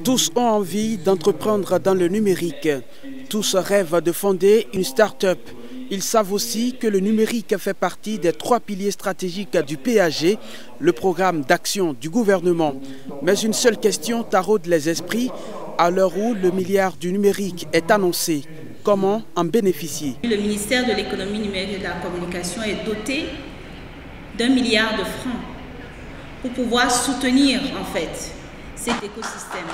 Tous ont envie d'entreprendre dans le numérique. Tous rêvent de fonder une start-up. Ils savent aussi que le numérique fait partie des 3 piliers stratégiques du PAG, le programme d'action du gouvernement. Mais une seule question taraude les esprits à l'heure où le milliard du numérique est annoncé. Comment en bénéficier? Le ministère de l'économie numérique et de la communication est doté d'1 milliard de francs pour pouvoir soutenir en fait cet écosystème.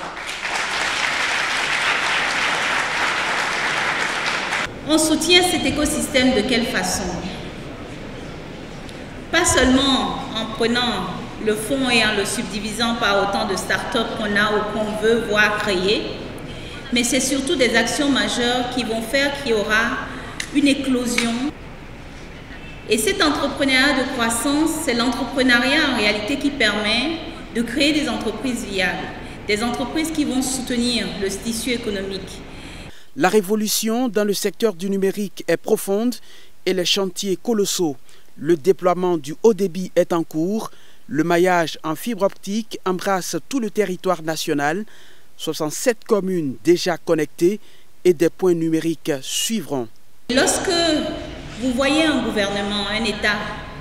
On soutient cet écosystème de quelle façon? Pas seulement en prenant le fonds et en le subdivisant par autant de start-up qu'on a ou qu'on veut voir créer, mais c'est surtout des actions majeures qui vont faire qu'il y aura une éclosion. Et cet entrepreneuriat de croissance, c'est l'entrepreneuriat en réalité qui permet de créer des entreprises viables, des entreprises qui vont soutenir le tissu économique. La révolution dans le secteur du numérique est profonde et les chantiers colossaux. Le déploiement du haut débit est en cours. Le maillage en fibre optique embrasse tout le territoire national. 67 communes déjà connectées et des points numériques suivront. Lorsque vous voyez un gouvernement, un État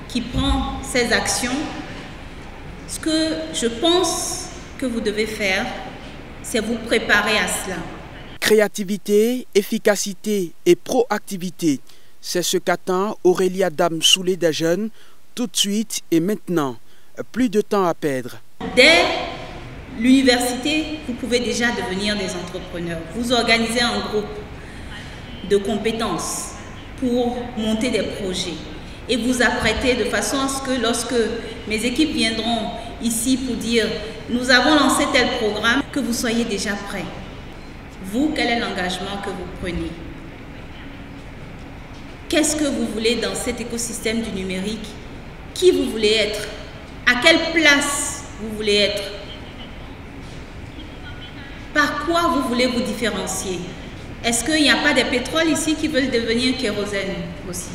qui prend ses actions, ce que je pense que vous devez faire, c'est vous préparer à cela. Créativité, efficacité et proactivité, c'est ce qu'attend Aurélie Adam Soulé des jeunes, tout de suite et maintenant. Plus de temps à perdre. Dès l'université, vous pouvez déjà devenir des entrepreneurs. Vous organisez un groupe de compétences pour monter des projets et vous apprêtez de façon à ce que lorsque mes équipes viendront ici pour dire « nous avons lancé tel programme », que vous soyez déjà prêts. Vous, quel est l'engagement que vous prenez? Qu'est-ce que vous voulez dans cet écosystème du numérique? Qui vous voulez être? À quelle place vous voulez être? Par quoi vous voulez vous différencier? Est-ce qu'il n'y a pas des pétroles ici qui veulent devenir kérosène aussi?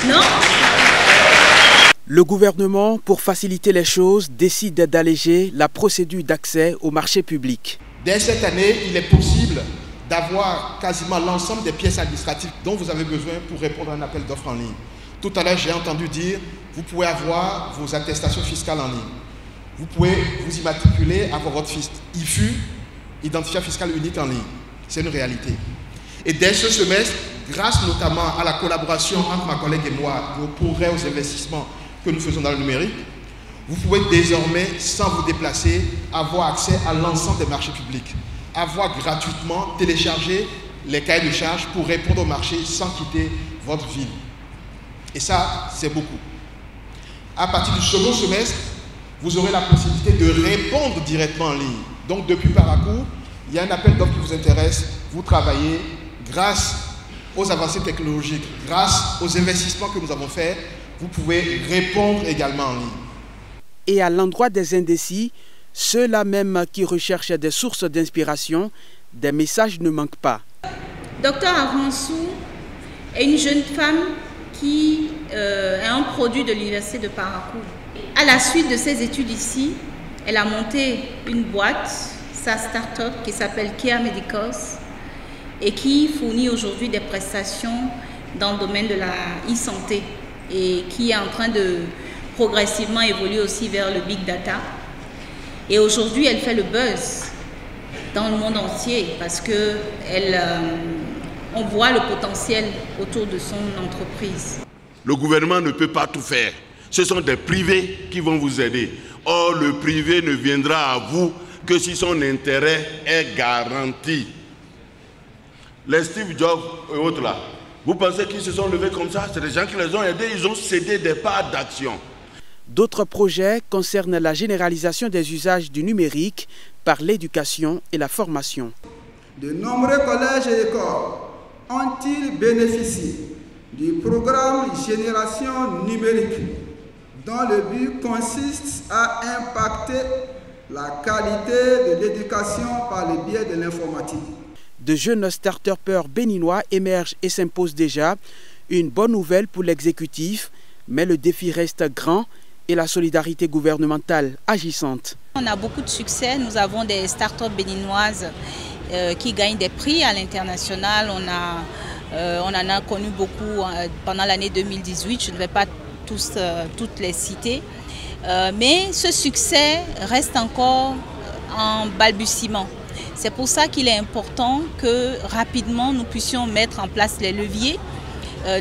Non? Le gouvernement, pour faciliter les choses, décide d'alléger la procédure d'accès au marché public. Dès cette année, il est possible d'avoir quasiment l'ensemble des pièces administratives dont vous avez besoin pour répondre à un appel d'offres en ligne. Tout à l'heure, j'ai entendu dire, vous pouvez avoir vos attestations fiscales en ligne. Vous pouvez vous immatriculer, avoir votre IFU, identifiant fiscal unique en ligne. C'est une réalité. Et dès ce semestre, grâce notamment à la collaboration entre ma collègue et moi, au progrès aux investissements que nous faisons dans le numérique, vous pouvez désormais, sans vous déplacer, avoir accès à l'ensemble des marchés publics. Avoir gratuitement téléchargé les cahiers de charges pour répondre au marché sans quitter votre ville. Et ça, c'est beaucoup. À partir du second semestre, vous aurez la possibilité de répondre directement en ligne. Donc, depuis Paracourt, il y a un appel d'offres qui vous intéresse. Vous travaillez grâce aux avancées technologiques, grâce aux investissements que nous avons faits, vous pouvez répondre également en ligne. Et à l'endroit des indécis, ceux-là même qui recherchent des sources d'inspiration, des messages ne manquent pas. Docteur Aransou est une jeune femme qui est un produit de l'université de Paracourt. À la suite de ses études ici, elle a monté une boîte, sa start-up qui s'appelle Kia Medicals et qui fournit aujourd'hui des prestations dans le domaine de la e-santé et qui est en train de progressivement évoluer aussi vers le big data. Et aujourd'hui, elle fait le buzz dans le monde entier parce qu'on voit le potentiel autour de son entreprise. Le gouvernement ne peut pas tout faire. Ce sont des privés qui vont vous aider. Or, le privé ne viendra à vous que si son intérêt est garanti. Les Steve Jobs et autres là, vous pensez qu'ils se sont levés comme ça? C'est des gens qui les ont aidés, ils ont cédé des parts d'action. D'autres projets concernent la généralisation des usages du numérique par l'éducation et la formation. De nombreux collèges et écoles ont-ils bénéficié du programme Génération numérique, dont le but consiste à impacter la qualité de l'éducation par le biais de l'informatique. De jeunes start-upers béninois émergent et s'imposent déjà. Une bonne nouvelle pour l'exécutif, mais le défi reste grand. et la solidarité gouvernementale agissante. On a beaucoup de succès. Nous avons des start-up béninoises qui gagnent des prix à l'international. On en a connu beaucoup pendant l'année 2018. Je ne vais pas toutes les citer. Mais ce succès reste encore en balbutiement. C'est pour ça qu'il est important que rapidement nous puissions mettre en place les leviers,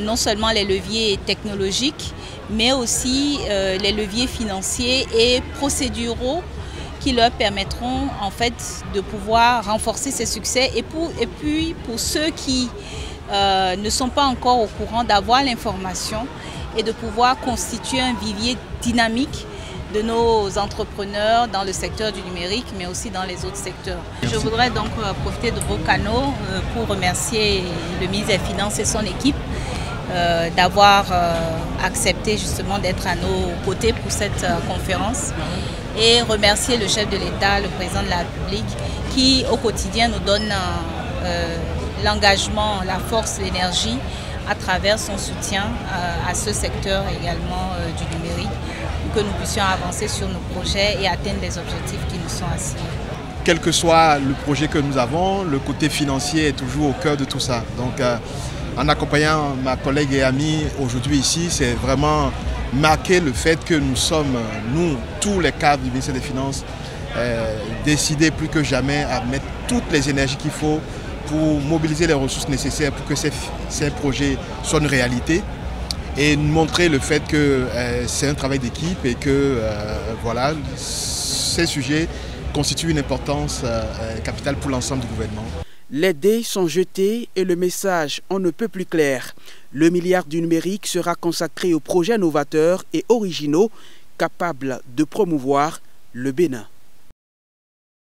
non seulement les leviers technologiques, mais aussi les leviers financiers et procéduraux qui leur permettront en fait de pouvoir renforcer ces succès et puis pour ceux qui ne sont pas encore au courant, d'avoir l'information et de pouvoir constituer un vivier dynamique de nos entrepreneurs dans le secteur du numérique, mais aussi dans les autres secteurs. Je voudrais donc profiter de vos canaux pour remercier le ministre des Finances et son équipe d'avoir accepté justement d'être à nos côtés pour cette conférence et remercier le chef de l'État, le président de la République, qui au quotidien nous donne l'engagement, la force, l'énergie à travers son soutien à ce secteur également du numérique, pour que nous puissions avancer sur nos projets et atteindre les objectifs qui nous sont assignés. Quel que soit le projet que nous avons, le côté financier est toujours au cœur de tout ça. Donc, en accompagnant ma collègue et amie aujourd'hui ici, c'est vraiment marquer le fait que nous sommes, nous, tous les cadres du ministère des Finances, décidés plus que jamais à mettre toutes les énergies qu'il faut pour mobiliser les ressources nécessaires pour que ces projets soient une réalité et montrer le fait que c'est un travail d'équipe et que voilà, ces sujets constituent une importance capitale pour l'ensemble du gouvernement. Les dés sont jetés et le message on ne peut plus clair. Le milliard du numérique sera consacré aux projets novateurs et originaux capables de promouvoir le Bénin.